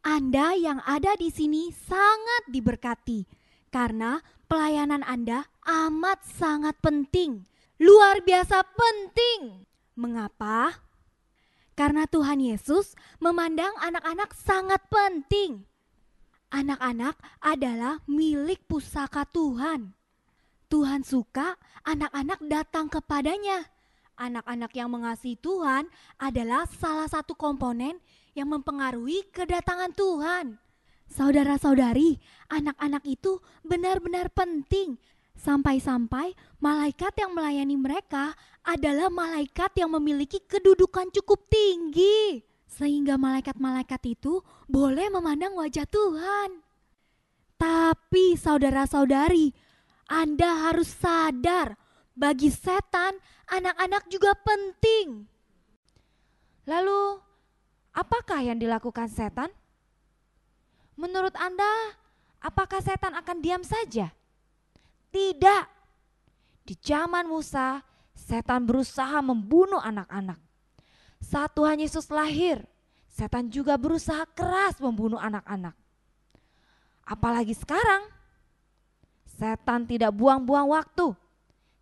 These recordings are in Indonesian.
Anda yang ada di sini sangat diberkati karena pelayanan Anda amat sangat penting. Luar biasa penting. Mengapa? Karena Tuhan Yesus memandang anak-anak sangat penting. Anak-anak adalah milik pusaka Tuhan. Tuhan suka anak-anak datang kepadanya. Anak-anak yang mengasihi Tuhan adalah salah satu komponen yang mempengaruhi kedatangan Tuhan. Saudara-saudari, anak-anak itu benar-benar penting. Sampai-sampai malaikat yang melayani mereka adalah malaikat yang memiliki kedudukan cukup tinggi. Sehingga malaikat-malaikat itu boleh memandang wajah Tuhan. Tapi saudara-saudari, Anda harus sadar, bagi setan, anak-anak juga penting. Lalu, apakah yang dilakukan setan? Menurut Anda, apakah setan akan diam saja? Tidak. Di zaman Musa, setan berusaha membunuh anak-anak. Saat Tuhan Yesus lahir, setan juga berusaha keras membunuh anak-anak. Apalagi sekarang, setan tidak buang-buang waktu.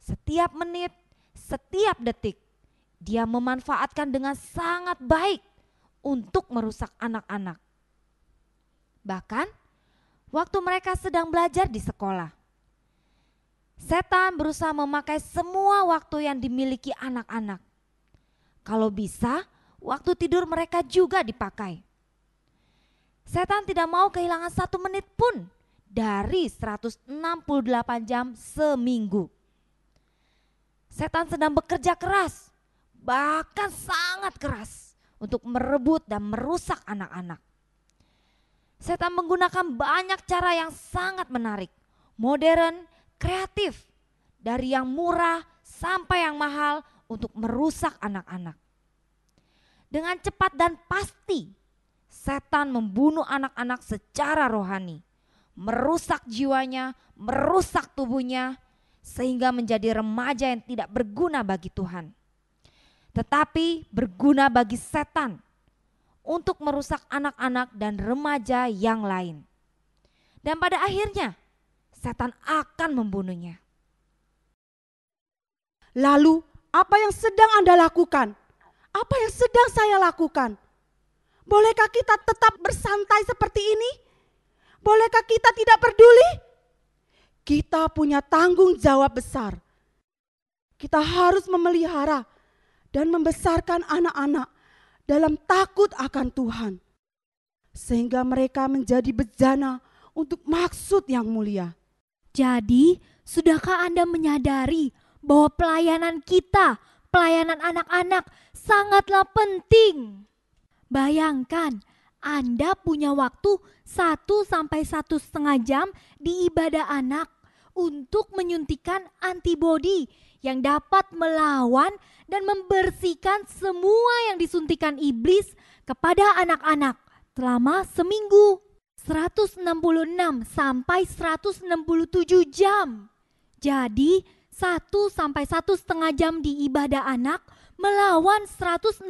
Setiap menit, setiap detik, dia memanfaatkan dengan sangat baik untuk merusak anak-anak. Bahkan, waktu mereka sedang belajar di sekolah, setan berusaha memakai semua waktu yang dimiliki anak-anak. Kalau bisa, waktu tidur mereka juga dipakai. Setan tidak mau kehilangan 1 menit pun dari 168 jam seminggu. Setan sedang bekerja keras, bahkan sangat keras untuk merebut dan merusak anak-anak. Setan menggunakan banyak cara yang sangat menarik, modern, kreatif, dari yang murah sampai yang mahal untuk merusak anak-anak. Dengan cepat dan pasti, setan membunuh anak-anak secara rohani, merusak jiwanya, merusak tubuhnya, sehingga menjadi remaja yang tidak berguna bagi Tuhan, tetapi berguna bagi setan untuk merusak anak-anak dan remaja yang lain. Dan pada akhirnya, setan akan membunuhnya. Lalu, apa yang sedang Anda lakukan? Apa yang sedang saya lakukan? Bolehkah kita tetap bersantai seperti ini? Bolehkah kita tidak peduli? Kita punya tanggung jawab besar. Kita harus memelihara dan membesarkan anak-anak dalam takut akan Tuhan, sehingga mereka menjadi bejana untuk maksud yang mulia. Jadi, sudahkah Anda menyadari bahwa pelayanan kita, pelayanan anak-anak sangatlah penting? Bayangkan, Anda punya waktu 1 sampai 1,5 jam di ibadah anak untuk menyuntikkan antibodi yang dapat melawan dan membersihkan semua yang disuntikan iblis kepada anak-anak selama seminggu. 166 sampai 167 jam. Jadi 1 sampai 1,5 jam di ibadah anak melawan 166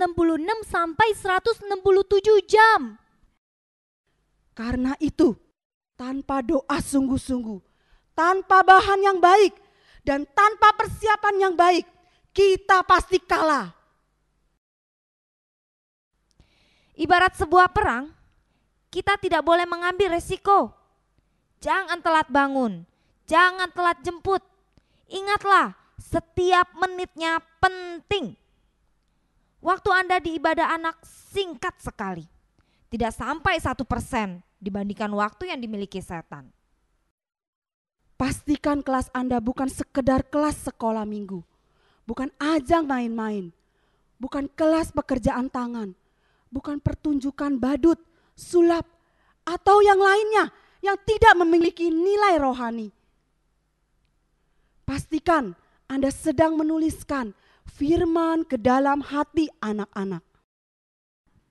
sampai 167 jam. Karena itu, tanpa doa sungguh-sungguh, tanpa bahan yang baik, dan tanpa persiapan yang baik, kita pasti kalah. Ibarat sebuah perang, kita tidak boleh mengambil resiko. Jangan telat bangun, jangan telat jemput. Ingatlah, setiap menitnya penting. Waktu Anda di ibadah anak singkat sekali. Tidak sampai 1% dibandingkan waktu yang dimiliki setan. Pastikan kelas Anda bukan sekedar kelas sekolah minggu, bukan ajang main-main, bukan kelas pekerjaan tangan, bukan pertunjukan badut, sulap, atau yang lainnya yang tidak memiliki nilai rohani. Pastikan Anda sedang menuliskan firman ke dalam hati anak-anak.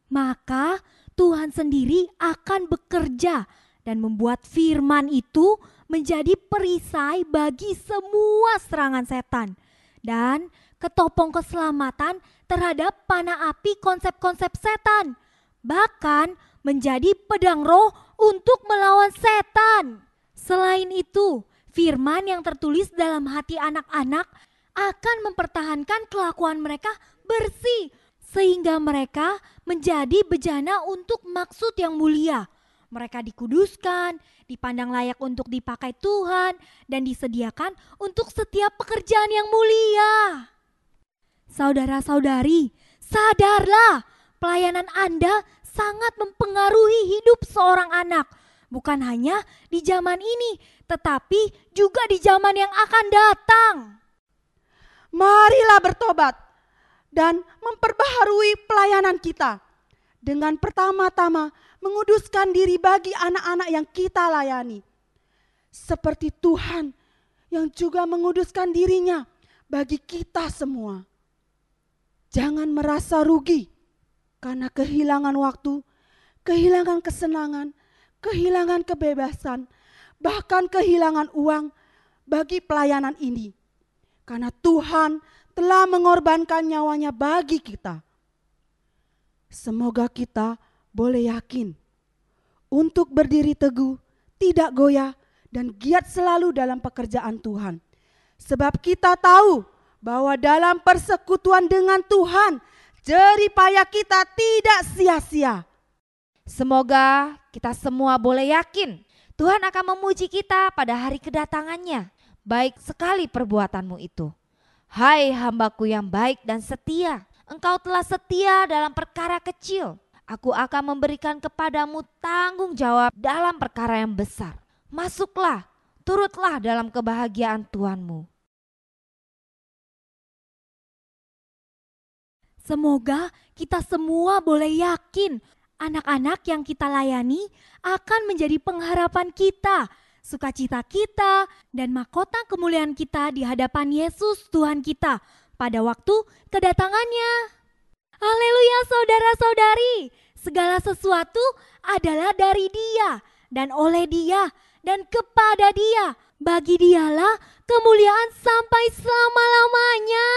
Maka Tuhan sendiri akan bekerja dan membuat firman itu menjadi perisai bagi semua serangan setan dan ketopong keselamatan terhadap panah api konsep-konsep setan. Bahkan menjadi pedang roh untuk melawan setan. Selain itu, firman yang tertulis dalam hati anak-anak akan mempertahankan kelakuan mereka bersih, sehingga mereka menjadi bejana untuk maksud yang mulia. Mereka dikuduskan, dipandang layak untuk dipakai Tuhan, dan disediakan untuk setiap pekerjaan yang mulia. Saudara-saudari, sadarlah, pelayanan Anda sangat mempengaruhi hidup seorang anak. Bukan hanya di zaman ini, tetapi juga di zaman yang akan datang. Marilah bertobat dan memperbaharui pelayanan kita dengan pertama-tama menguduskan diri bagi anak-anak yang kita layani. Seperti Tuhan yang juga menguduskan dirinya bagi kita semua. Jangan merasa rugi karena kehilangan waktu, kehilangan kesenangan, kehilangan kebebasan, bahkan kehilangan uang bagi pelayanan ini. Karena Tuhan telah mengorbankan nyawanya bagi kita. Semoga kita boleh yakin untuk berdiri teguh, tidak goyah, dan giat selalu dalam pekerjaan Tuhan. Sebab kita tahu bahwa dalam persekutuan dengan Tuhan, jerih payah kita tidak sia-sia. Semoga kita semua boleh yakin Tuhan akan memuji kita pada hari kedatangannya. Baik sekali perbuatanmu itu. Hai hambaku yang baik dan setia, engkau telah setia dalam perkara kecil. Aku akan memberikan kepadamu tanggung jawab dalam perkara yang besar. Masuklah, turutlah dalam kebahagiaan Tuhanmu. Semoga kita semua boleh yakin anak-anak yang kita layani akan menjadi pengharapan kita, sukacita kita, dan mahkota kemuliaan kita di hadapan Yesus Tuhan kita pada waktu kedatangannya. Haleluya saudara-saudari, segala sesuatu adalah dari Dia dan oleh Dia dan kepada Dia. Bagi Dialah kemuliaan sampai selama-lamanya.